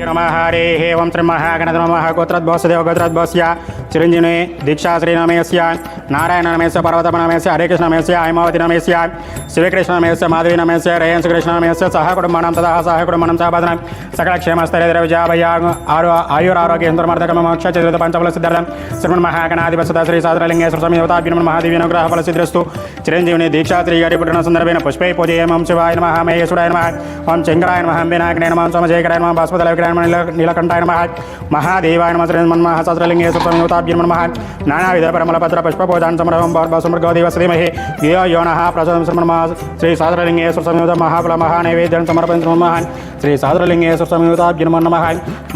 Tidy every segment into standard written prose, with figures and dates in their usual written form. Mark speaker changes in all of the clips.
Speaker 1: नमः हरेः ओं श्री महागणपतये गोत्रद्भवस्य गोत्रद्भवस्य चिरञ्जीवी दीक्षा श्रीनमस्य नारायण नमस्य पर्वतम नमस्य हरे कृष्ण नमस्य हेमावती नमस्य शिवकृष्ण नमस्य माधवी नमस्य रेयंस कृष्ण नमस्य सह कुटुंबानां तथा सह कुटुंबानां सहबाधनां सकल क्षेमस्थैर्य विजयाभय आयुरारोग्य सुन्दरमर्दकम मोक्ष चतुर्थ पंचफल सिद्धार्थं श्रीमन्महागणाधिपति श्री साधुलिंगेश्वर स्वामी अवताभ्यो महादेवी अनुग्रह फल सिद्धिरस्तु चिरञ्जीवी दीक्षा श्री गारी पुट्टिन संदर्भेन पुष्पै पूजयामि ओं शिवाय नमः महेश्वराय नमः ओं चंद्राय नमः अंबिनाग्ने नमः सोमशेखराय नमः बाष्पदलविग्रहाय नमः नीलकंठाय नमः महादेवाय नमः श्रीमन्महाशास्त्रलिंगेश्वर स्वामी अवताभ्यो नमः नानाविध परमलपत्र पुष्पपूजान् समर्पयामि भर्गवदेवस्महे धियो नः प्रचोदयामि श्रीमन्महा श्री साधुलिंगेश्वर स्वामी महाफल महानैवेद्यं समर्पयामि श्रीमन्महा श्री साधुलिंगेश्वर स्वामी अवताभ्यो नमः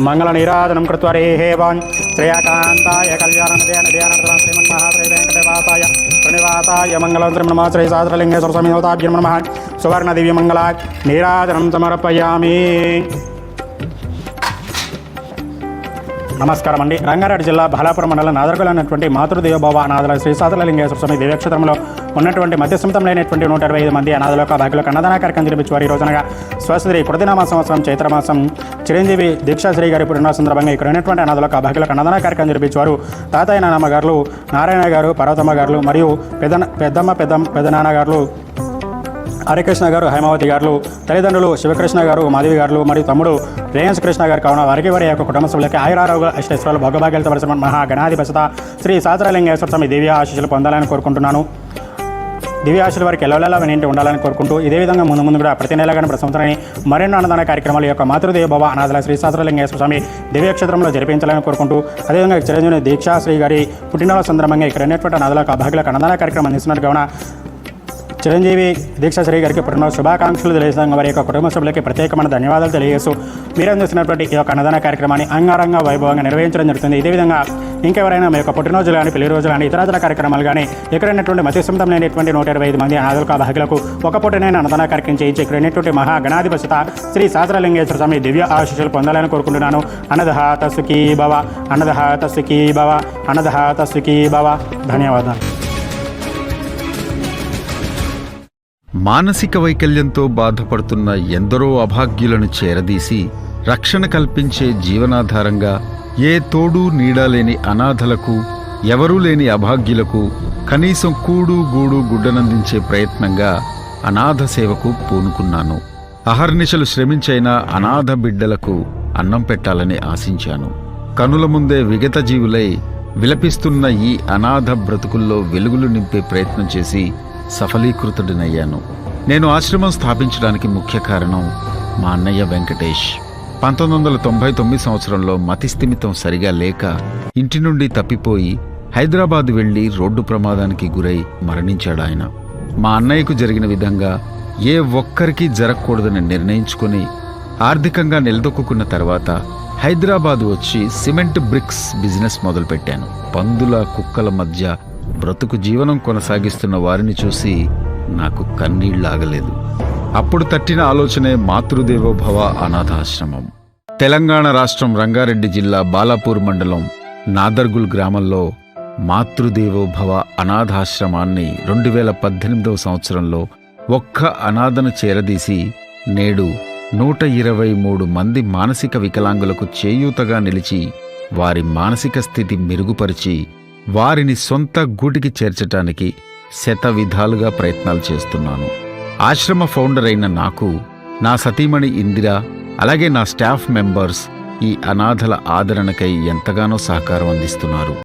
Speaker 1: मंगलनीराजनं कृत्वा रेहेवान् श्रेयकान्ताय कल्याणनदयानदयानर्दनं श्रीमन्महा श्री वेंकटवासाय प्रणिवासाय मंगलं श्रीमन्महा श्री साधुलिंगेश्वर स्वामी अवताभ्यो नमः सुवर्णदिव्यमंगलात् नीराजनं समर्पयामि। నమస్కారం అండి. రంగారెడ్డి జిల్లా బాలాపురం మండలం నాదర్గల్ అనేటువంటి మాతృదేవోభవ అనాథల శ్రీ సాధులింగేశ్వర స్వామి దివ్యక్షేత్రంలో ఉన్నటువంటి మధ్యస్థితం లేనటువంటి 125 మంది అనాథలకు భాగ్యులకు అన్నదాన కార్యక్రమం జరిపించేవారు. ఈ రోజునగా స్వస్త్రీ కృతినామ సంవత్సరం చైత్రమాసం చిరంజీవి దీక్షాశ్రీ గారి పుట్టిన సందర్భంగా ఇక్కడ ఉన్నటువంటి అనాథలకు భాగ్యులకు అన్నదాన కార్యక్రమం జరిపించేవారు. తాతయ్య నానమ్మ గారు, నారాయణ గారు, పర్వతమ్మ గారు మరియు పెద్దనాన్న గారు, హరికృష్ణ గారు, హైమావతి గారు, తల్లిదండ్రులు శివకృష్ణ గారు, మాధవి గారు మరియు తమ్ముడు రేయన్స్ కృష్ణ గారు కావున వారి యొక్క కుటుంబ సభ్యులకి ఆయురారోగ్య అష్టైశ్వర్యాలు భోగభాగ్యాలతో పరిశ్రమ మహాగణాధిపతి శ్రీ సాధులింగేశ్వర స్వామి దివ్య ఆశీస్సులు పొందాలని కోరుకుంటున్నాను. దివ్య ఆశీస్సులు వారికి ఎల్లవెల్లా వినింటి ఉండాలని కోరుకుంటూ ఇదే విధంగా ముందు కూడా ప్రతి నెల కానీ ప్రతి సంవత్సరాన్ని మరెన్నో అన్నదాన కార్యక్రమాల యొక్క మాతృదేవోభవ అనాథల శ్రీ సాధులింగేశ్వర స్వామి దివ్యక్షేత్రంలో జరిపించాలని కోరుకుంటూ అదేవిధంగా చిరంజీవి దీక్షాశ్రీ గారి పుట్టినరోజు సందర్భంగా ఇక్కడ ఉన్నటువంటి అనాథలకు భాగ్యులకు అన్నదాన కార్యక్రమం అందిస్తున్నారు కావున చిరంజీవి దీక్షాశ్రీ గారికి పుట్టినరోజు శుభాకాంక్షలు తెలియజేసిన వారి యొక్క కుటుంబ సభ్యులకి ప్రత్యేకమైన ధన్యవాదాలు తెలియజేస్తూ మీరు అందిస్తున్నటువంటి ఈ యొక్క అన్నదాన కార్యక్రమాన్ని అంగరంగ వైభవంగా నిర్వహించడం జరుగుతుంది. ఇదే విధంగా ఇంకెవరైనా మీ యొక్క పుట్టినరోజులు కానీ పెళ్లి రోజులు కానీ ఇతరాతర కార్యక్రమాలు కానీ ఎక్కడైనటువంటి మధ్యస్థితం లేనటువంటి 125 మంది అనాథులకు భాగ్యులకు ఒక పూటనైనా అన్నదాన కార్యక్రమం చేయించి ఇక్కడ ఉన్నటువంటి మహాగణాధిపతి శ్రీ సాధులింగేశ్వర స్వామి దివ్య ఆశీస్సులు పొందాలని కోరుకుంటున్నాను. అన్నదహాత సుఖీ భవ, అన్నదహాత సుఖీ భవ, అన్నదహాత సుఖీ భవ. ధన్యవాదాలు.
Speaker 2: మానసిక వైకల్యంతో బాధపడుతున్న ఎందరో అభాగ్యులను చేరదీసి రక్షణ కల్పించే జీవనాధారంగా ఏ తోడు నీడా లేని అనాథలకు, ఎవరూ లేని అభాగ్యులకు కనీసం కూడు గూడు గుడ్డనందించే ప్రయత్నంగా అనాథ సేవకు పూనుకున్నాను. అహర్నిశలు శ్రమించైనా అనాథ బిడ్డలకు అన్నం పెట్టాలని ఆశించాను. కనుల ముందే విగత జీవులై విలపిస్తున్న ఈ అనాథ బ్రతుకుల్లో వెలుగులు నింపే ప్రయత్నం చేసి సఫలీకృతుడినయ్యాను. నేను ఆశ్రమం స్థాపించడానికి ముఖ్య కారణం మా అన్నయ్య వెంకటేష్. 1999 సంవత్సరంలో మతిస్థిమితం సరిగా లేక ఇంటి నుండి తప్పిపోయి హైదరాబాద్ వెళ్లి రోడ్డు ప్రమాదానికి గురై మరణించాడు ఆయన. మా అన్నయ్యకు జరిగిన విధంగా ఏ ఒక్కరికి జరగకూడదని నిర్ణయించుకుని ఆర్థికంగా నిలదొక్కున్న తర్వాత హైదరాబాద్ వచ్చి సిమెంట్ బ్రిక్స్ బిజినెస్ మొదలుపెట్టాను. పందుల కుక్కల మధ్య బ్రతుకు జీవనం కొనసాగిస్తున్న వారిని చూసి నాకు కన్నీళ్లాగలేదు. అప్పుడు తట్టిన ఆలోచనే మాతృదేవోభవ అనాథాశ్రమం. తెలంగాణ రాష్ట్రం రంగారెడ్డి జిల్లా బాలాపూర్ మండలం నాదర్గుల్ గ్రామంలో మాతృదేవోభవ అనాథాశ్రమాన్ని 2018వ సంవత్సరంలో ఒక్క అనాథను చేరదీసి నేడు 123 మంది మానసిక వికలాంగులకు చేయూతగా నిలిచి వారి మానసిక స్థితి మెరుగుపరిచి వారిని సొంత గూటికి చేర్చటానికి శతవిధాలుగా ప్రయత్నాలు చేస్తున్నాను. ఆశ్రమ ఫౌండర్ అయిన నాకు, నా సతీమణి ఇందిర, అలాగే నా స్టాఫ్ మెంబర్స్ ఈ అనాథల ఆదరణకై ఎంతగానో సహకారం అందిస్తున్నారు.